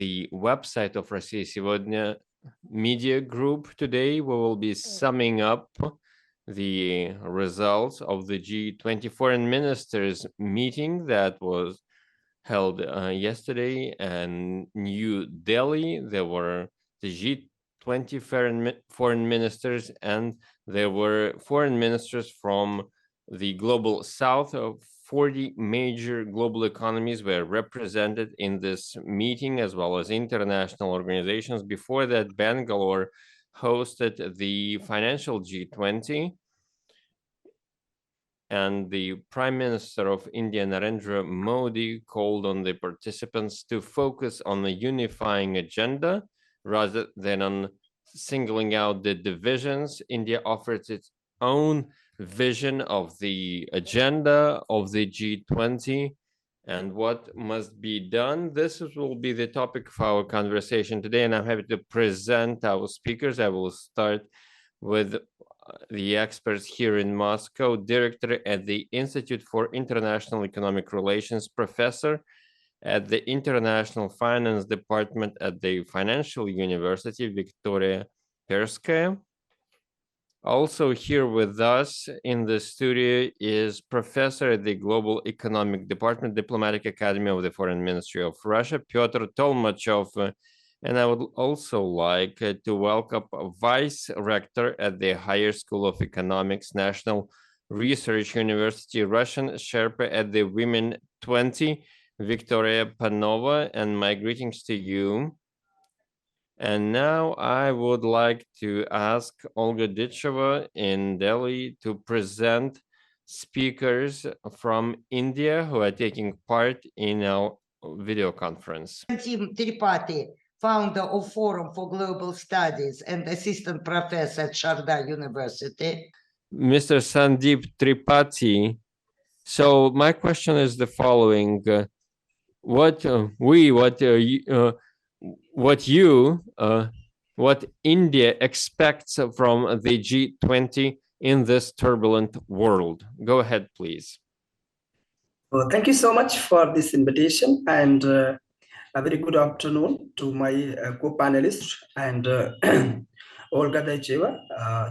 the website of Россия Сегодня media group. Today we will be summing up the results of the G20 foreign ministers meeting that was held yesterday in New Delhi. There were the G20 foreign ministers, and there were foreign ministers from the global south. Of 40 major global economies were represented in this meeting, as well as international organizations. Before that, Bangalore hosted the financial G20, and the Prime Minister of India, Narendra Modi, called on the participants to focus on a unifying agenda rather than on singling out the divisions. India offers its own vision of the agenda of the G20 and what must be done. This will be the topic of our conversation today, and I'm happy to present our speakers. I will start with the experts here in Moscow, director at the Institute for International Economic Relations, professor at the International Finance Department at the Financial University, Victoria Perskaya. Also here with us in the studio is professor at the Global Economic Department, Diplomatic Academy of the Foreign Ministry of Russia, Pyotr Tolmachov. And I would also like to welcome Vice Rector at the Higher School of Economics, National Research University, Russian Sherpa at the Women 20, Victoria Panova, and my greetings to you. And now I would like to ask Olga Ditcheva in Delhi to present speakers from India who are taking part in our video conference. Tripathi, founder of Forum for Global Studies and assistant professor at Sharda University. Mr. Sandeep Tripathi, so my question is the following. What India expects from the G20 in this turbulent world? Go ahead, please. Well, thank you so much for this invitation, and a very good afternoon to my co-panelists and Olga Daicheva,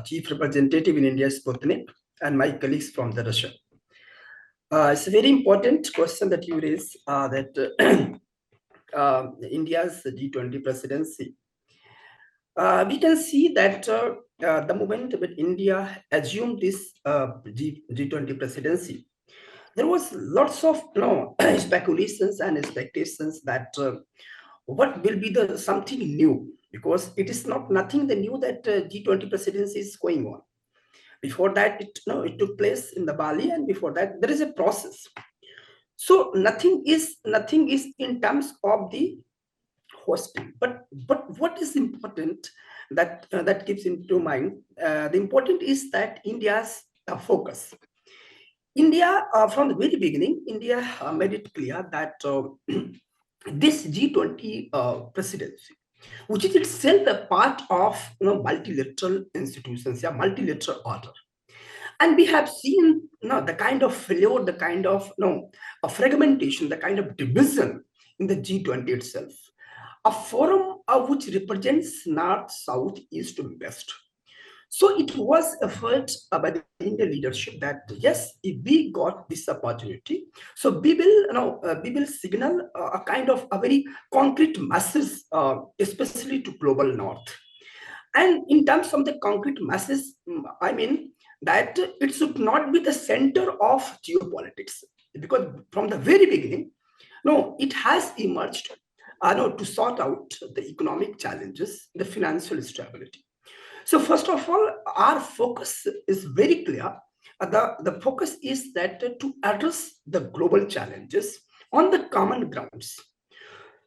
Chief Representative in India, Sputnik, and my colleagues from the Russia. It's a very important question that you raise, that India's G20 presidency. We can see that the moment when India assumed this G20 presidency, there was lots of speculations and expectations that what will be the something new, because it is nothing the new that G20 presidency is going on. Before that, it took place in the Bali, and before that there is a process. So nothing is in terms of the hosting, but what is important that that keeps into mind, the important is that India's focus. India, from the very beginning, India made it clear that this G20 presidency, which is itself a part of multilateral institutions, multilateral order. And we have seen the kind of failure, the kind of fragmentation, the kind of division in the G20 itself. A forum which represents North, South, East, and West. So it was a effort by the Indian leadership that yes, if we got this opportunity, so we will signal a kind of a very concrete message, especially to global North. And in terms of the concrete message, I mean that it should not be the center of geopolitics, because from the very beginning, it has emerged to sort out the economic challenges, the financial stability. So first of all, our focus is very clear. The focus is that to address the global challenges on the common grounds.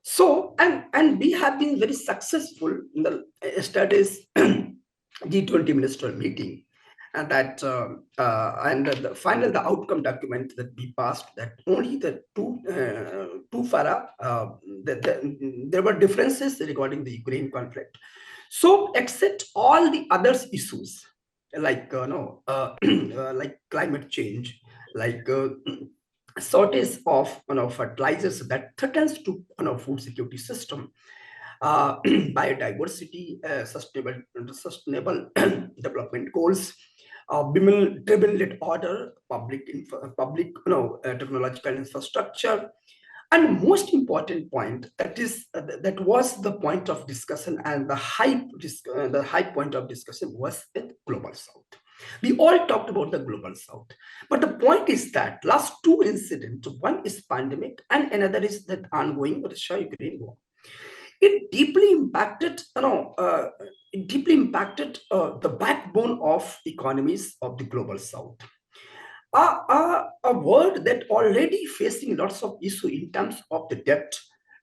So, and we have been very successful in the yesterday's G20 ministerial meeting, and that the outcome document that we passed, that only the there were differences regarding the Ukraine conflict. So, except all the other issues like like climate change, like shortage of fertilizers that threatens to food security system, biodiversity, sustainable development goals, women-driven order, public technological infrastructure, and most important point that is that was the point of discussion, and the high point of discussion was with global south. We all talked about the global south, but the point is that last two incidents, one is pandemic and another is that ongoing Russia-Ukraine war. It deeply impacted the backbone of economies of the global south, a world that already facing lots of issue in terms of the debt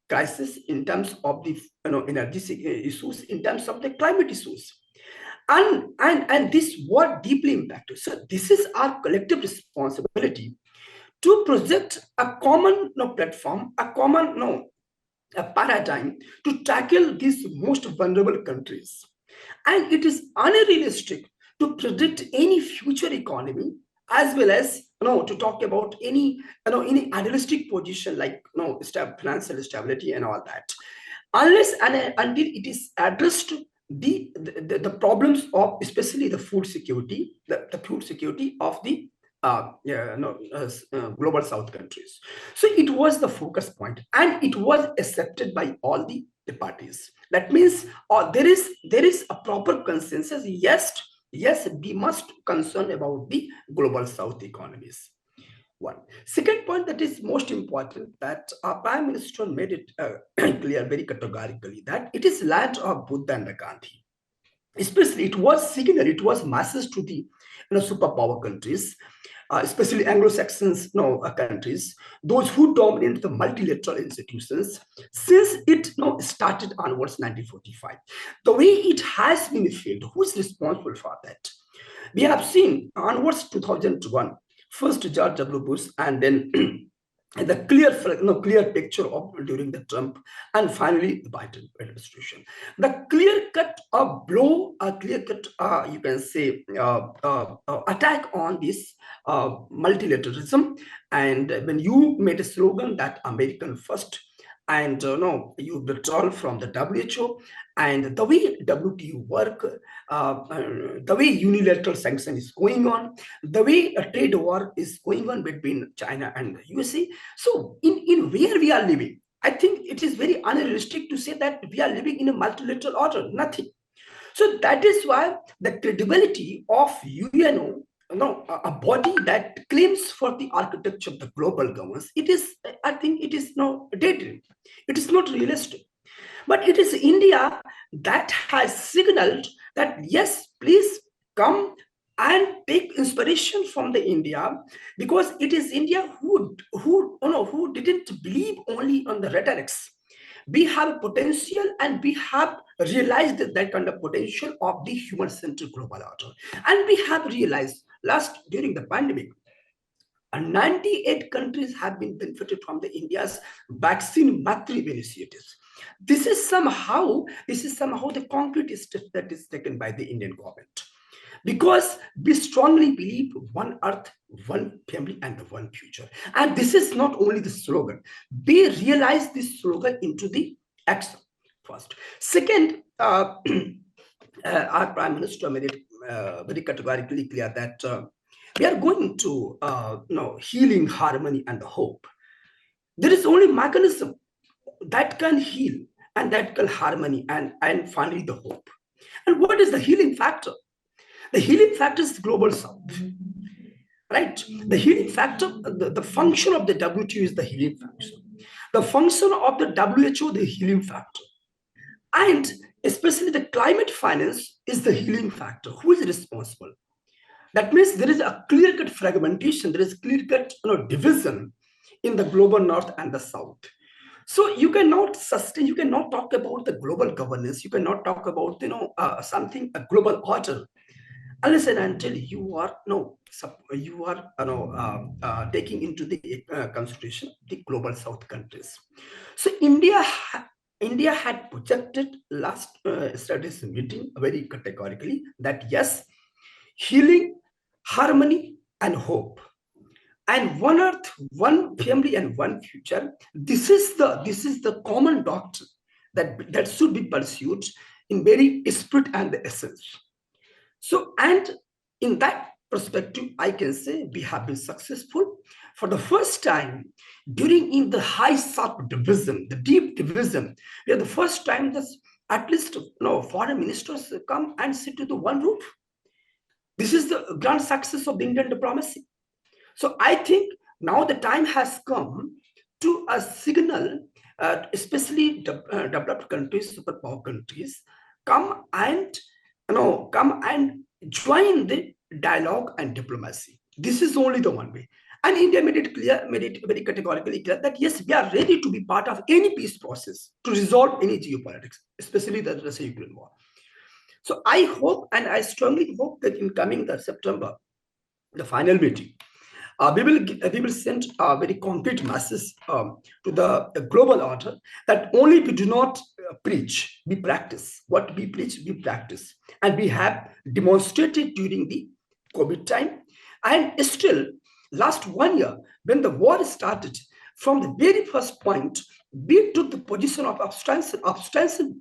crisis, in terms of the energy issues, in terms of the climate issues, and this war deeply impacted. So this is our collective responsibility to project a common platform, a common a paradigm to tackle these most vulnerable countries. And it is unrealistic to predict any future economy, as well as to talk about any any idealistic position like financial stability and all that, unless and until it is addressed the problems of especially the food security, the food security of the global south countries. So it was the focus point, and it was accepted by all the parties. That means there is a proper consensus. Yes, we must concern about the global south economies. One second point that is most important, that our prime minister made it clear very categorically that it is land of Buddha and Gandhi. Especially it was signal, it was message to the superpower countries, especially Anglo-Saxons countries, those who dominate the multilateral institutions since it started onwards 1945. The way it has been failed, who is responsible for that? We have seen onwards 2001, first George W. Bush, and then the clear picture of during the Trump, and finally the Biden administration. The clear-cut blow, a clear-cut, you can say, attack on this multilateralism. And when you made a slogan that American first, and you withdraw from the WHO, and the way WTO work, the way unilateral sanction is going on, the way a trade war is going on between China and the USA. So in where we are living, I think it is very unrealistic to say that we are living in a multilateral order, nothing. So that is why the credibility of UNO, a body that claims for the architecture of the global governance, I think it is dated. It is not realistic. But it is India that has signaled that yes, please come and take inspiration from the India, because it is India who didn't believe only on the rhetorics. We have potential, and we have realized that kind of potential of the human-centered global order. And we have realized during the pandemic, 98 countries have been benefited from the India's vaccine massive initiatives. This is somehow the concrete step that is taken by the Indian government, because we strongly believe one earth, one family, and the one future. And this is not only the slogan. We realize this slogan into the action first. Second, our Prime Minister made it very categorically clear that we are going to healing, harmony, and hope. There is only mechanism that can heal, and that can harmony, and finally the hope. And what is the healing factor? The healing factor is the global south, right? The healing factor, the function of the WTO is the healing factor. The function of the WHO, the healing factor. And especially the climate finance is the healing factor. Who is responsible? That means there is a clear-cut fragmentation, there is clear-cut division in the global north and the south. So you cannot sustain, you cannot talk about the global governance, you cannot talk about a global order, unless and until you are taking into the consideration the global south countries. So India had projected last studies meeting very categorically that yes, healing, harmony, and hope. and one earth, one family, and one future. This is the common doctrine that should be pursued in very spirit and the essence. So, and in that perspective, I can say we have been successful for the first time during in the high sharp division, the deep division. We are the first time that at least foreign ministers come and sit to the one roof. This is the grand success of the Indian diplomacy. So I think now the time has come to a signal, especially developed countries, superpower countries, come and join the dialogue and diplomacy. This is only the one way. And India made it very categorically clear that yes, we are ready to be part of any peace process to resolve any geopolitics, especially the Russia-Ukraine war. So I hope, and I strongly hope that in coming September, the final meeting, we will send a very concrete message to the global order that only we do not preach, we practice. What we preach, we practice. And we have demonstrated during the COVID time. And still, last 1 year, when the war started, from the very first point, we took the position of abstention.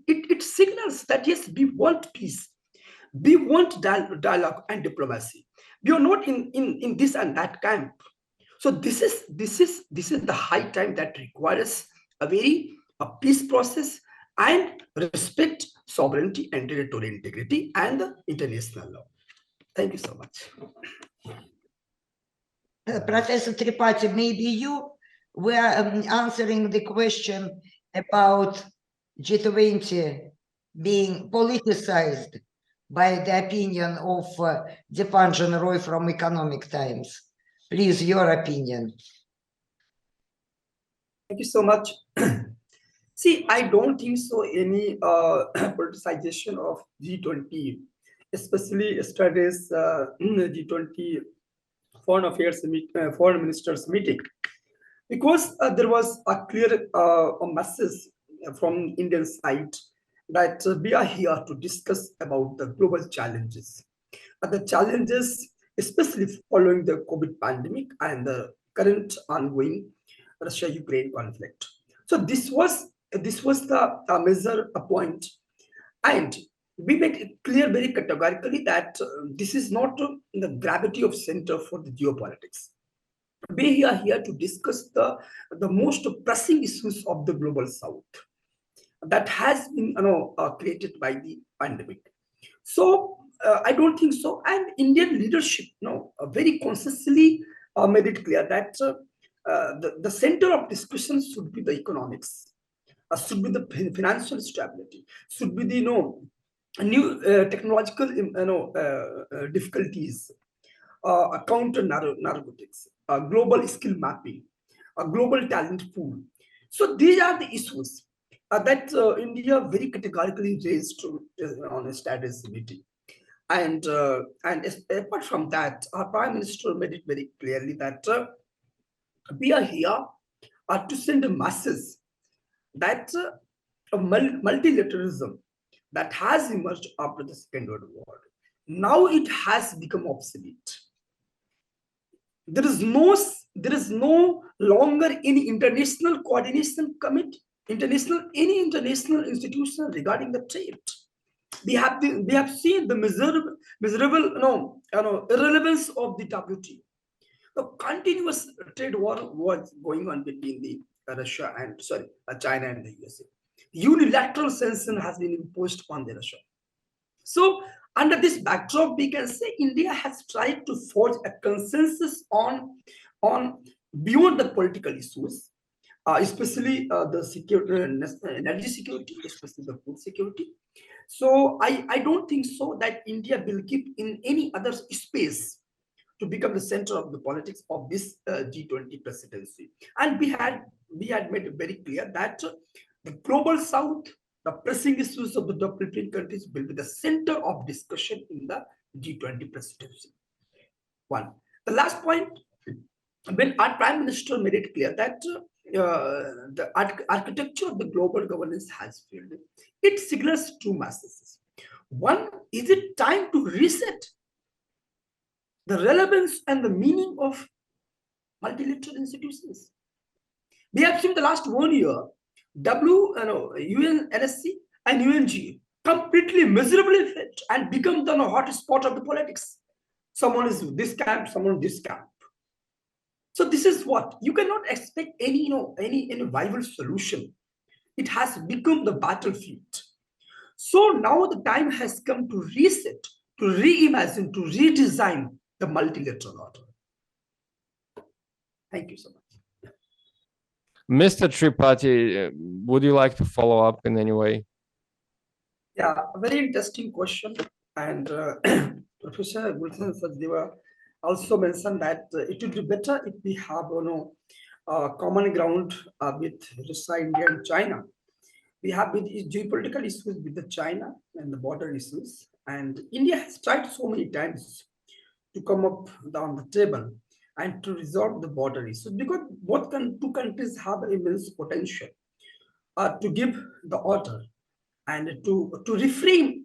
It signals that yes, we want peace. We want dialogue and diplomacy. We are not in this and that camp. So this is the high time that requires a peace process and respect sovereignty and territorial integrity and the international law. Thank you so much. Professor Tripathi, maybe you were answering the question about G20 being politicized by the opinion of Dipanjan Roy from Economic Times. Please, your opinion. Thank you so much. See, I don't think so any politicization of G20, especially yesterday's G20 foreign ministers meeting, because there was a clear message from Indian side that we are here to discuss about the global challenges. The challenges, especially following the COVID pandemic and the current ongoing Russia-Ukraine conflict. So this was the major point, and we made it clear very categorically that this is not the gravity of center for the geopolitics. We are here to discuss the most pressing issues of the global south that has been created by the pandemic. So I don't think so. And Indian leadership very consciously made it clear that the center of discussion should be the economics, should be the financial stability, should be the new technological difficulties, counter narcotics, global skill mapping, a global talent pool. So these are the issues that India very categorically raised on a status meeting. And apart from that, our Prime Minister made it very clearly that we are here to send a message that multilateralism that has emerged after the Second World War, now it has become obsolete. There is no longer any international coordination committee, any international institution regarding the trade. We have seen the miserable irrelevance of the WTO. The continuous trade war was going on between the China and the USA. Unilateral sanction has been imposed on the Russia. So under this backdrop, we can say India has tried to forge a consensus on beyond the political issues, especially the security, energy security, especially the food security. So I don't think so that India will keep in any other space to become the center of the politics of this G20 presidency. And we had made it very clear that the global south, the pressing issues of the developing countries will be the center of discussion in the G20 presidency. One. The last point, when our Prime Minister made it clear that the architecture of the global governance has failed, it signals two messages. One, is it time to reset the relevance and the meaning of multilateral institutions. We have seen the last 1 year, UNSC and UNG completely miserably failed and become the hot spot of the politics. Someone is this camp, someone this camp. So this is what you cannot expect any viable solution. It has become the battlefield. So now the time has come to reset, to reimagine, to redesign the multilateral order. Thank you so much. Mr. Tripathi, would you like to follow up in any way? Yeah, a very interesting question. And Professor Gulshan Sachdeva also mentioned that it would be better if we have common ground with Russia, India, and China. We have geopolitical issues with the China and the border issues. And India has tried so many times to come up on the table and to resolve the border issues, because both two countries have immense potential to give the order and to reframe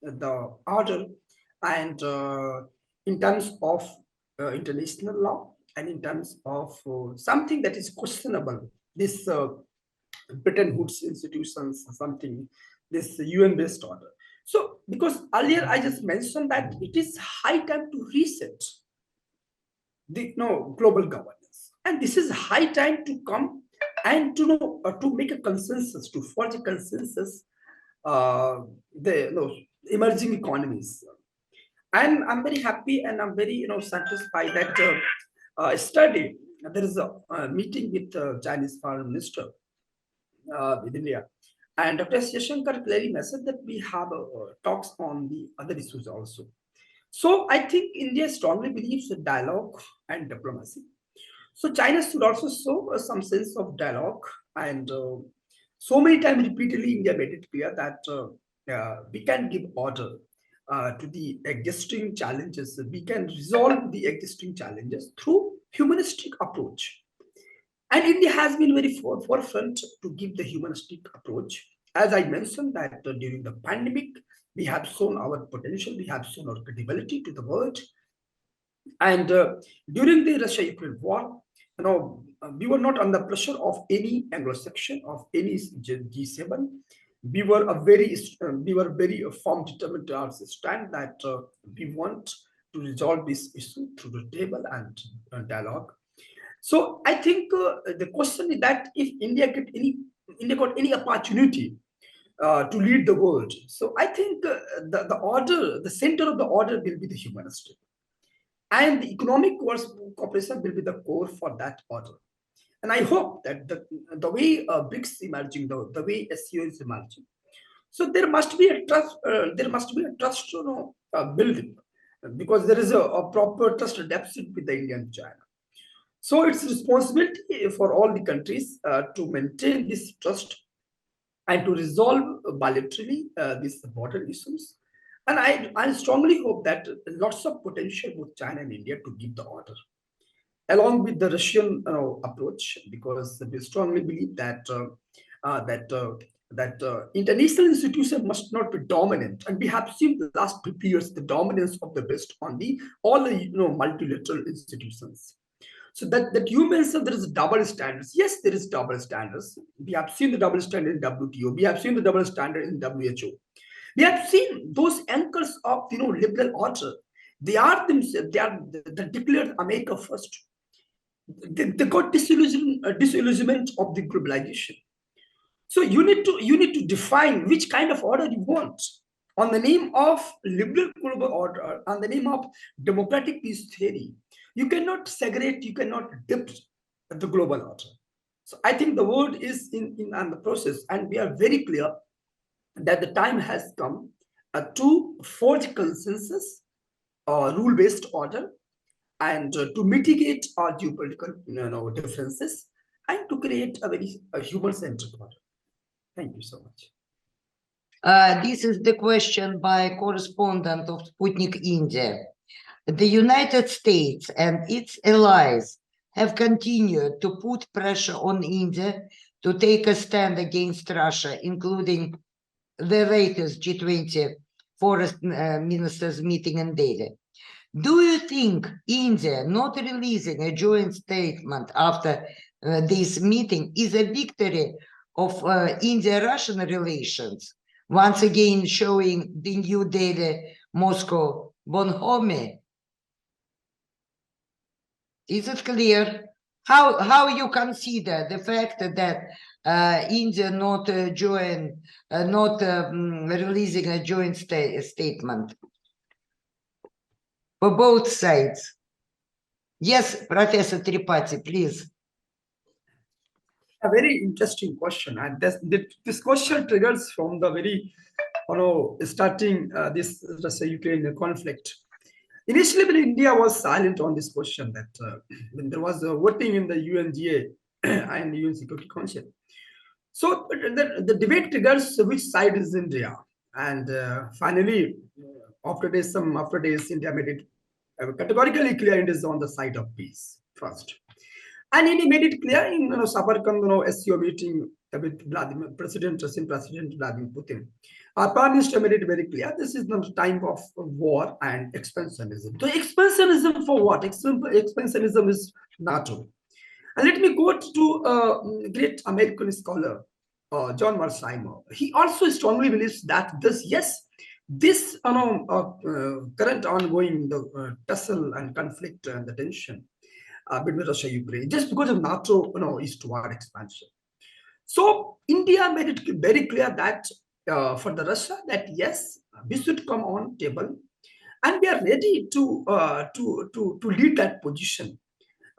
the order, and in terms of international law and in terms of something that is questionable, this Bretton Woods institutions, something, this UN-based order. So, because earlier I just mentioned that it is high time to reset the global governance, and this is high time to come and to make a consensus, to forge a consensus, the emerging economies. And I'm very happy and I'm very satisfied that study. There is a meeting with the Chinese Foreign Minister with India, and Dr. Yashankar clearly mentioned that we have talks on the other issues also. So I think India strongly believes in dialogue and diplomacy. So China should also show some sense of dialogue, and so many times repeatedly India made it clear that we can give order to the existing challenges. We can resolve the existing challenges through humanistic approach. And India has been very forefront to give the humanistic approach. As I mentioned that during the pandemic, we have shown our potential, we have shown our credibility to the world. And during the Russia-Ukraine war, we were not under pressure of any Anglo-Saxon, of any G7. We were very firm, determined to our stand that we want to resolve this issue through the table and dialogue. So I think the question is that if India got any opportunity to lead the world, so I think the order, the center of the order will be the humanistic, and the economic cooperation will be the core for that order. And I hope that the way BRICS emerging, the way SCO is emerging, so there must be a trust. There must be a trust, building, because there is a proper trust deficit with the India and China. So it's responsibility for all the countries to maintain this trust and to resolve bilaterally these border issues. And I strongly hope that lots of potential with China and India to give the order, along with the Russian approach, because we strongly believe that international institutions must not be dominant, and we have seen the last 50 years the dominance of the West on all the multilateral institutions. So that you mentioned there is double standards. Yes, there is double standards. We have seen the double standard in WTO. We have seen the double standard in WHO. We have seen those anchors of liberal order. They are themselves. They are the declared America first. They got disillusionment of the globalization. So you need to define which kind of order you want. On the name of liberal global order, on the name of democratic peace theory, you cannot segregate, you cannot dip the global order. So I think the world is in the process, and we are very clear that the time has come to forge consensus, rule-based order, and to mitigate our geopolitical differences, and to create a very human-centered order. Thank you so much. This is the question by correspondent of Sputnik India. The United States and its allies have continued to put pressure on India to take a stand against Russia, including the latest G20 foreign ministers meeting in Delhi. Do you think India not releasing a joint statement after this meeting is a victory of India-Russian relations? Once again, showing the New Delhi, Moscow, bonhomie. Is it clear? How you consider the fact that India not releasing a joint statement for both sides? Yes, Professor Tripathi, please. A very interesting question, and this question triggers from the very, starting this Russia-Ukraine conflict. Initially, when India was silent on this question, that when there was voting in the UNGA and UN Security Council, so the debate triggers which side is India, and finally, after days, India made it categorically clear it is on the side of peace first. And he made it clear in Sabarkand SCO meeting with Russian President Vladimir Putin. Our Prime Minister made it very clear this is not time of war and expansionism. So expansionism for what? Expansionism is NATO. And let me quote to a great American scholar, John Mearsheimer. He also strongly believes that this current ongoing tussle and conflict and the tension between Russia and Ukraine, just because of NATO, is toward expansion. So India made it very clear that for the Russia that yes, we should come on table, and we are ready to lead that position.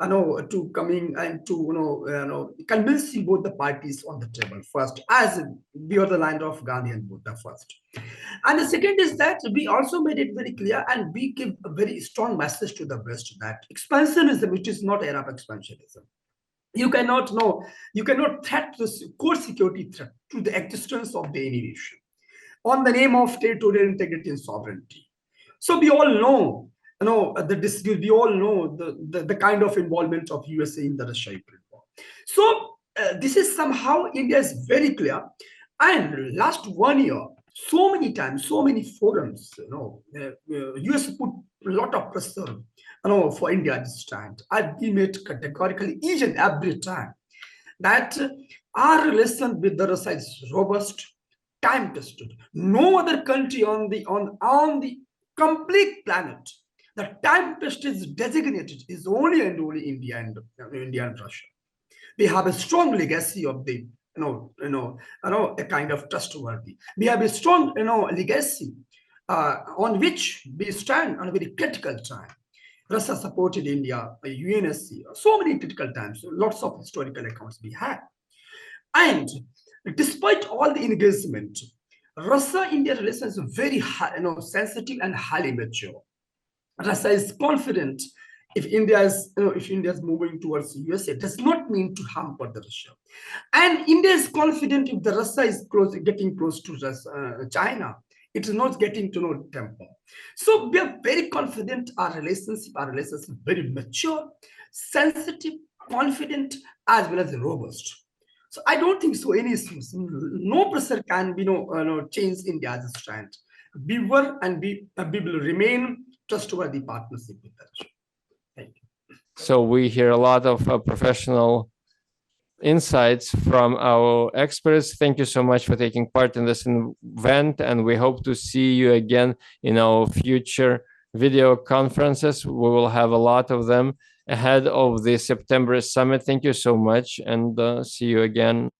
To coming and to convincing both the parties on the table first, as we are the line of Gandhi and Buddha first. And the second is that we also made it very clear, and we give a very strong message to the West that expansionism, it is not Arab expansionism. You cannot threat this core security threat to the existence of the any nation on the name of territorial integrity and sovereignty. So we all know, the dispute. We all know the kind of involvement of USA in the Russia-Ukraine war. So this is somehow India is very clear. And last 1 year, so many times, so many forums, US put a lot of pressure, for India to stand. And we made categorically each and every time that our relation with the Russia is robust, time-tested. No other country on the complete planet, the time test is designated is only and only India and Russia. We have a strong legacy of the a kind of trustworthy. We have a strong legacy on which we stand on a very critical time. Russia supported India, UNSC, so many critical times, lots of historical accounts we have. And despite all the engagement, Russia-India relations is very high, sensitive and highly mature. Russia is confident if India is moving towards USA, it does not mean to hamper the Russia. And India is confident if the Russia is getting close to China, it is not getting to no temper. So we are very confident our relationship is very mature, sensitive, confident, as well as robust. So I don't think so any issues. No pressure can be change India's stand. We were and we will remain trustworthy partnership with Russia. Thank you. So we hear a lot of professional insights from our experts. Thank you so much for taking part in this event, and we hope to see you again in our future video conferences. We will have a lot of them ahead of the September summit. Thank you so much, and see you again.